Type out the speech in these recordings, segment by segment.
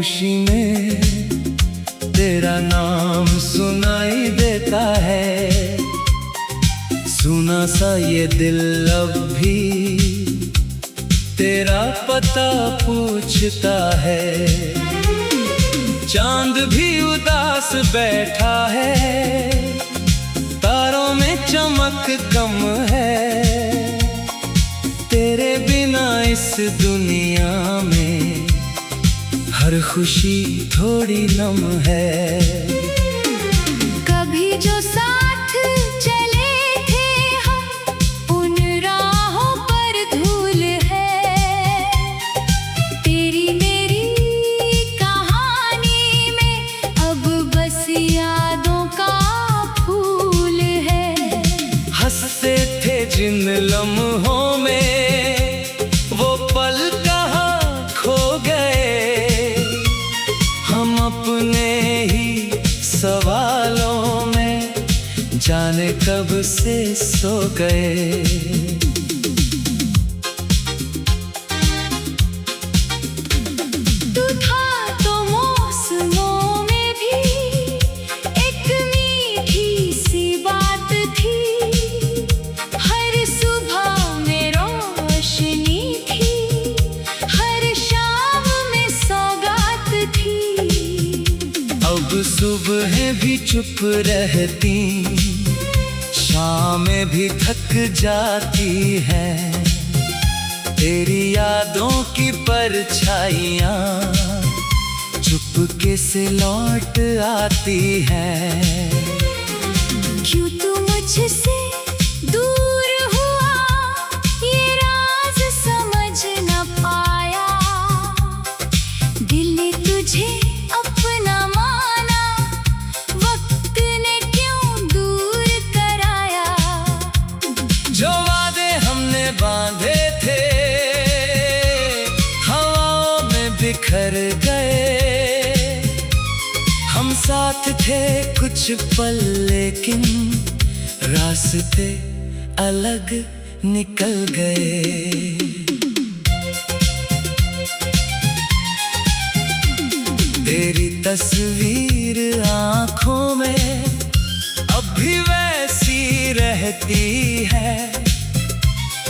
खामोशी में तेरा नाम सुनाई देता है। सुना सा ये दिल अब भी तेरा पता पूछता है। चांद भी उदास बैठा है, तारों में चमक कम है। तेरे बिना इस दुनिया में हर खुशी थोड़ी नम है। कभी जो साथ चले थे हम, उन राहों पर धूल है। तेरी मेरी कहानी में अब बस यादों का फूल है। हंसते थे जिन लम्हों में वो पल कहाँ खो गए। हम अपने ही सवालों में जाने कब से सो गए। तू था तो मौसमों में भी एक मीठी सी बात थी। हर सुबह में रोशनी थी, हर शाम में सौगात थी। अब सुबह भी चुप रहती, शामें भी थक जाती है। तेरी यादों की परछाइयाँ चुपके से लौट आती है। क्यों तू मुझसे दूर हुआ, ये राज समझ न पाया। दिल ने तुझे अपना माना, वक्त ने क्यों दूर कराया। जो वादे हमने बांधे थे हवाओं में बिखर गए। हम साथ थे कुछ पल लेकिन रास्ते अलग निकल गए। तेरी तस्वीर आँखों में अब भी वैसी रहती है।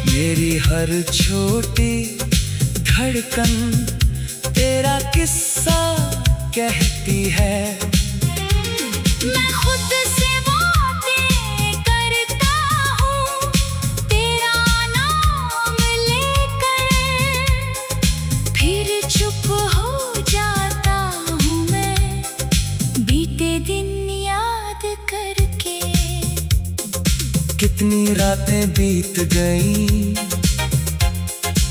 मेरी हर छोटी धड़कन तेरा किस्सा कहती है। मैं खुद से बातें करता हूँ तेरा नाम लेकर, फिर चुप हो जाता हूँ मैं बीते दिन याद करके। कितनी रातें बीत गईं,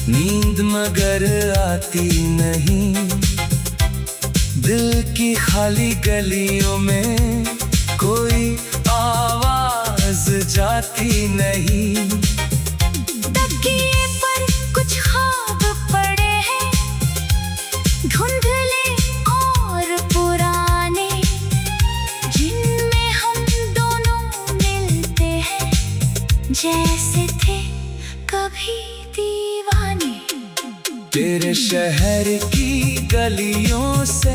नींद मगर आती नहीं। दिल की खाली गलियों में कोई आवाज जाती नहीं। तकिए पर कुछ ख्वाब पड़े हैं, धुंधले और पुराने, जिनमें हम दोनों मिलते हैं जैसे थे कभी दीवाने। तेरे शहर की गलियों से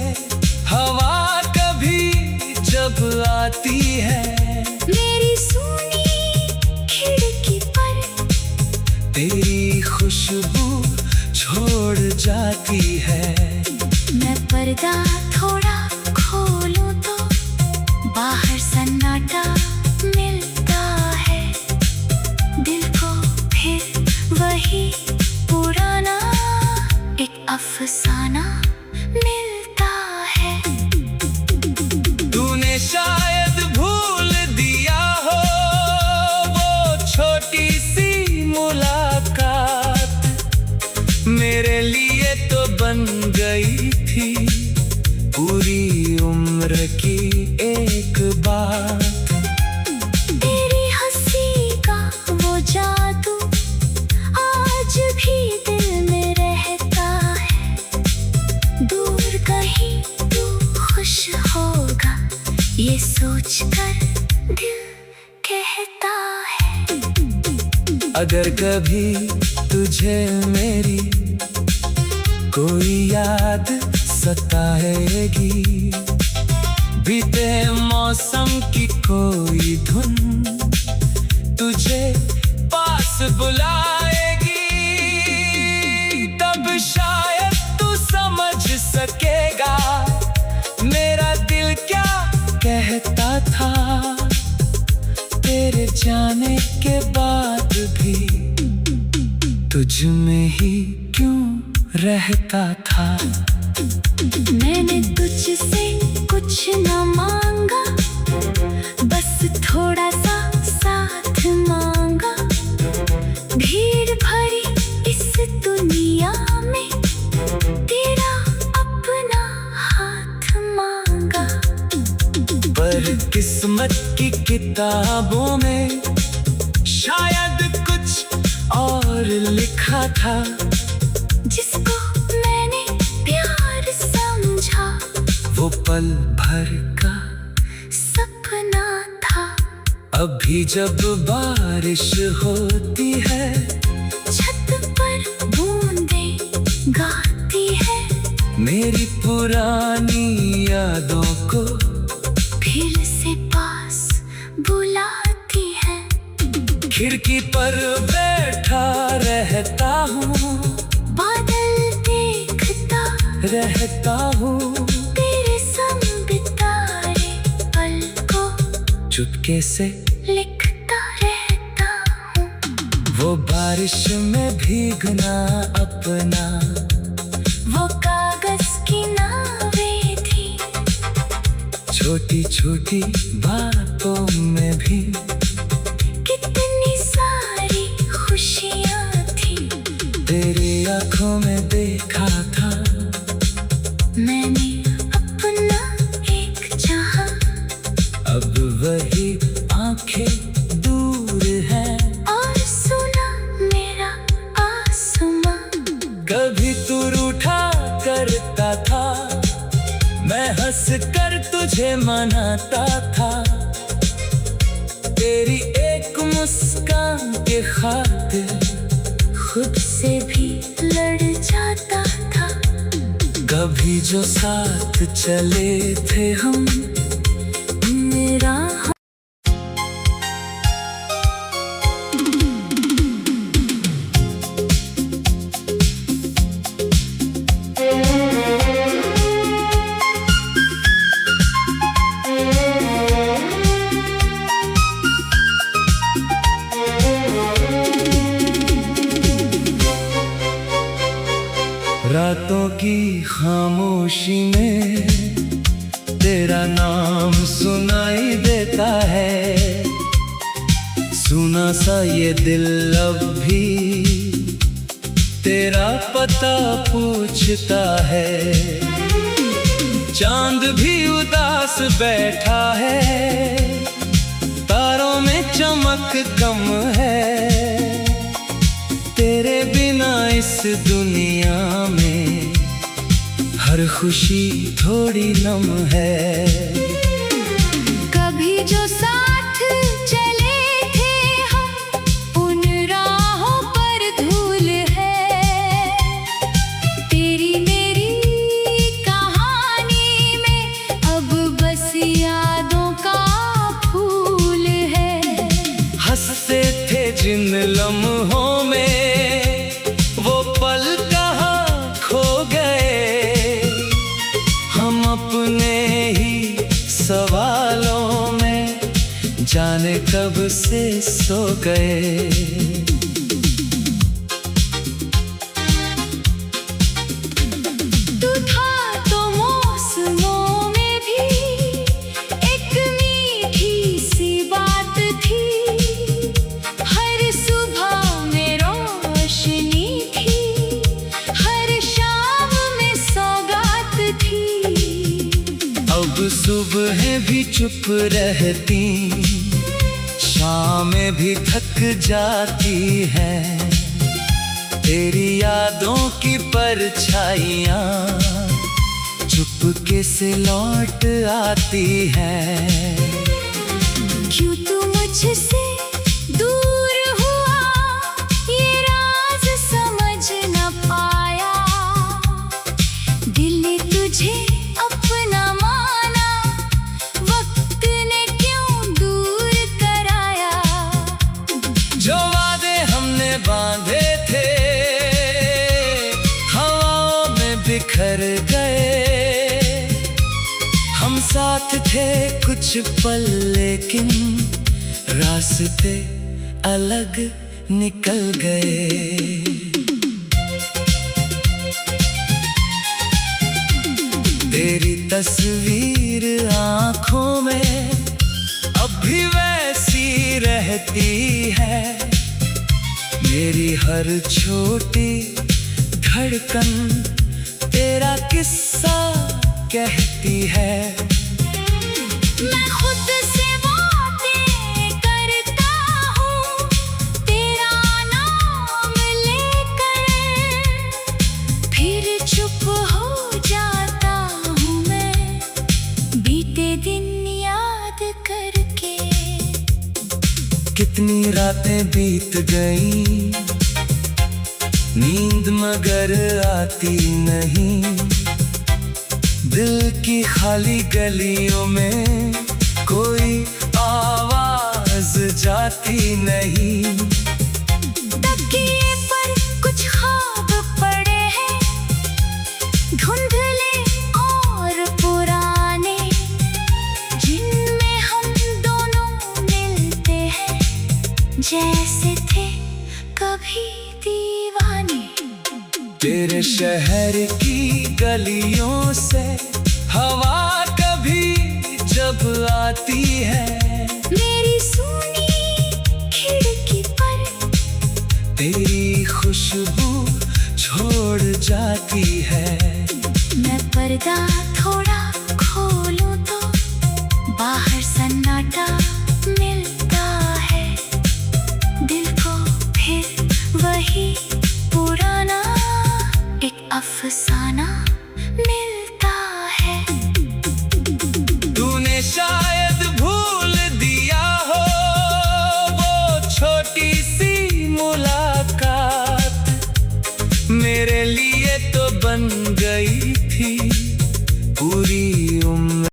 हवा कभी जब आती है। मेरी सूनी खिड़की पर तेरी खुशबू छोड़ जाती है। मैं पर्दा थोड़ा खोलूं तो बाहर सन्नाटा मिलता है। दिल को फिर वही पुराना एक अफसाना मिलता है। तूने शायद भूल दिया हो वो छोटी सी मुलाकात, मेरे लिए तो बन गई थी पूरी उम्र की एक बात। तेरी हंसी का वो जादू आज भी दिल में रहता है। दूर कहीं तू खुश होगा, ये सोचकर दिल कहता है। अगर कभी तुझे मेरी कोई याद सताएगी। बीते मौसम की कोई धुन तुझे पास बुलाएगी। तब शायद तू समझ सकेगा मेरा दिल क्या कहता था। तेरे जाने के बाद भी तुझ में ही क्यों रहता था। मैंने तुझसे कुछ न मांगा, बस थोड़ा सा साथ मांगा। भीड़ भरी इस दुनिया में तेरा अपना हाथ मांगा। पर किस्मत की किताबों में शायद कुछ और लिखा था। जिसको मैंने प्यार समझा वो पल भर का सपना था। अभी जब बारिश होती है छत पर बूंदें गाती है। मेरी पुरानी यादों को फिर से पास बुलाती है। खिड़की पर बैठा रहता हूँ, बादल देखता रहता हूँ। तेरे संग बिताए पल को चुपके से लिखता रहता हूँ। वो बारिश में भीगना अपना वो कागज की नावें थी। छोटी छोटी बातों में भी कितनी सारी खुशियाँ थी। तेरी आंखों में देखा था मैंने अपना एक जहां। अब वही आंखें दूर है और सुना मेरा आसमां। कभी तू रूठा करता था, मैं हंस कर तुझे मनाता था। तेरी एक मुस्कान के खातिर खुद से भी लड़ जाता था। कभी जो साथ चले थे हम मेरा रातों की खामोशी में तेरा नाम सुनाई देता है। सुना सा ये दिल अब भी तेरा पता पूछता है। चांद भी उदास बैठा है, तारों में चमक कम है। तेरे बिना इस दुनिया में हर खुशी थोड़ी नम है। कभी जो साथ चले थे हम उन राहों पर धूल है। तेरी मेरी कहानी में अब बस यादों का फूल है। हंसते थे जिन लम्हों में वो पल कहाँ खो गए। हम अपने ही सवालों में जाने कब से सो गए। तू था तो मौसमों में भी एक मीठी सी बात थी। हर सुबह में रोशनी थी, हर शाम में सौगात थी। अब सुबह भी चुप रहती, शामें भी थक जाती है। तेरी यादों की परछाइयाँ चुपके से लौट आती है। क्यों तू मुझसे दूर हुआ ये राज समझ न पाया। दिल तुझ थे कुछ पल लेकिन रास्ते अलग निकल गए। तेरी तस्वीर आंखों में अब भी वैसी रहती है। मेरी हर छोटी धड़कन तेरा किस्सा कहती है। मैं खुद से बातें करता हूँ तेरा नाम लेकर, फिर चुप हो जाता हूँ मैं बीते दिन याद करके। कितनी रातें बीत गईं, नींद मगर आती नहीं। दिल की खाली गलियों में कोई आवाज जाती नहीं। तकिए पर कुछ ख्वाब पड़े हैं, धुंधले और पुराने, जिनमें हम दोनों मिलते हैं जैसे थे कभी दीवाने। तेरे शहर की गलियों से हवा कभी जब आती है, मेरी सूनी खिड़की पर तेरी खुशबू छोड़ जाती है। मैं पर्दा थोड़ा खोलूं तो बाहर सन्नाटा मिलता है। दिल को फिर वही पुराना एक अफसाना